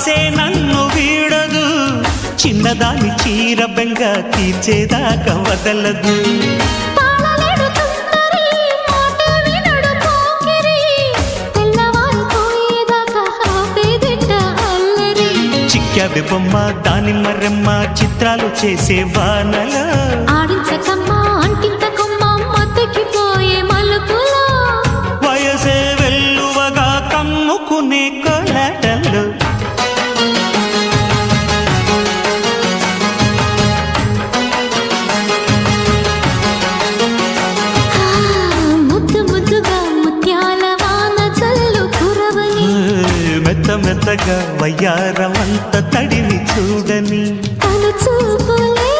ఆసే నన్ను వీడదు, చిన్నదాని చీర బెంగ తీర్చేదాకా వదలదు. చిక్కావి బొమ్మ దాని మరెమ్మ చిత్రాలు చేసే వానల ఆడించకమ్మా అంటింతకమ్మ మత్తెక్కిపోయే మలుపులో వయసే వెల్లువగా కమ్ముకునే కొలటలు. ముద్దు ముద్దుగా ముత్యాల వాన చల్లు కురవని మెత్త మెత్తగా వయ్యారమంత తడిని చూడని తను చూపులే